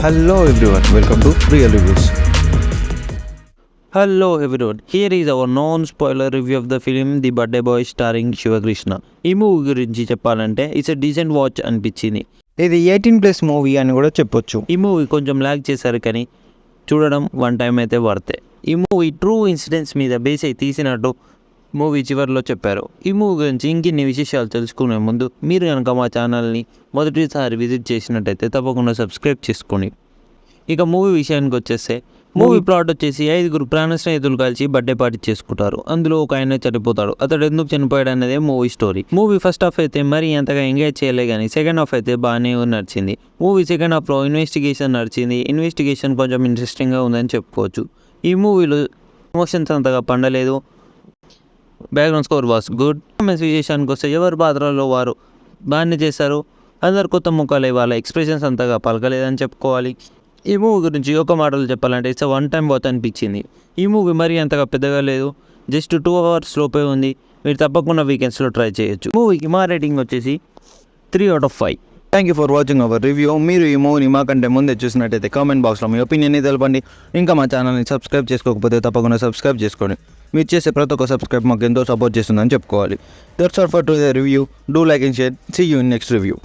Hello everyone, welcome to Real Reviews. Hello everyone, here is our non-spoiler review of the film The Birthday Boy starring Shivakrishna. ఈ movie గురించి చెప్పాలంటే it's a decent watch అనిపించింది. ఇది 18+ movie అని కూడా చెప్పొచ్చు. ఈ మూవీ కొంచెం ల్యాగ్ చేశారు కానీ చూడడం వన్ టైం అయితే వర్తే. ఈ మూవీ ట్రూ ఇన్సిడెంట్స్ మీద బేస్ అయి తీసినట్టు మూవీ చివరిలో చెప్పారు. ఈ మూవీ గురించి ఇంకెన్ని విశేషాలు తెలుసుకునే ముందు మీరు కనుక మా ఛానల్ని మొదటిసారి విజిట్ చేసినట్టయితే తప్పకుండా సబ్స్క్రైబ్ చేసుకోండి. ఇక మూవీ విషయానికి వచ్చేస్తే మూవీ ప్లాట్ వచ్చేసి 5 ప్రాణ స్నేహితులు కలిసి బర్త్డే పార్టీ చేసుకుంటారు. అందులో ఒక ఆయన చనిపోతాడు. అతడు ఎందుకు చనిపోయాడు అనేది movie story. Movie first half అయితే మరీ అంతగా ఎంజాయ్ చేయలే కానీ సెకండ్ హాఫ్ అయితే బాగానే నడిచింది. మూవీ సెకండ్ హాఫ్లో ఇన్వెస్టిగేషన్ నడిచింది. ఇన్వెస్టిగేషన్ కొంచెం ఇంట్రెస్టింగ్గా ఉందని చెప్పుకోవచ్చు. ఈ మూవీలో ఎమోషన్స్ అంతగా పండలేదు. Background score was good. విశేషానికి వస్తే ఎవరి పాత్రలో వారు బాగానే చేశారు. అందరు కొత్త ముఖాలే, వాళ్ళ ఎక్స్ప్రెషన్స్ అంతగా పలకలేదని చెప్పుకోవాలి. ఈ మూవీ గురించి ఒక మాటలు చెప్పాలంటే ఇట్స్ వన్ టైం వాచ్ అనిపించింది. ఈ మూవీ మరీ అంతగా పెద్దగా లేదు, జస్ట్ 2 hours లోపే ఉంది. మీరు తప్పకుండా వీకెండ్స్లో ట్రై చేయొచ్చు. మూవీకి మా రేటింగ్ వచ్చేసి 3/5. Thank you for watching our review. మీరు ఈ మూవీని మాకంటే ముందే చూసినట్టయితే కామెంట్ బాక్స్లో మీ ఒపీనియన్ని తెలపండి. ఇంకా మా ఛానల్ని సబ్స్క్రైబ్ చేసుకోకపోతే తప్పకుండా సబ్స్క్రైబ్ చేసుకోండి. మీరు చేసే ప్రతి ఒక్క సబ్స్క్రైబ్ మాకు ఎంతో సపోర్ట్ చేస్తుందని చెప్పుకోవాలి. That's all for today review. Do like and share. See you in next review.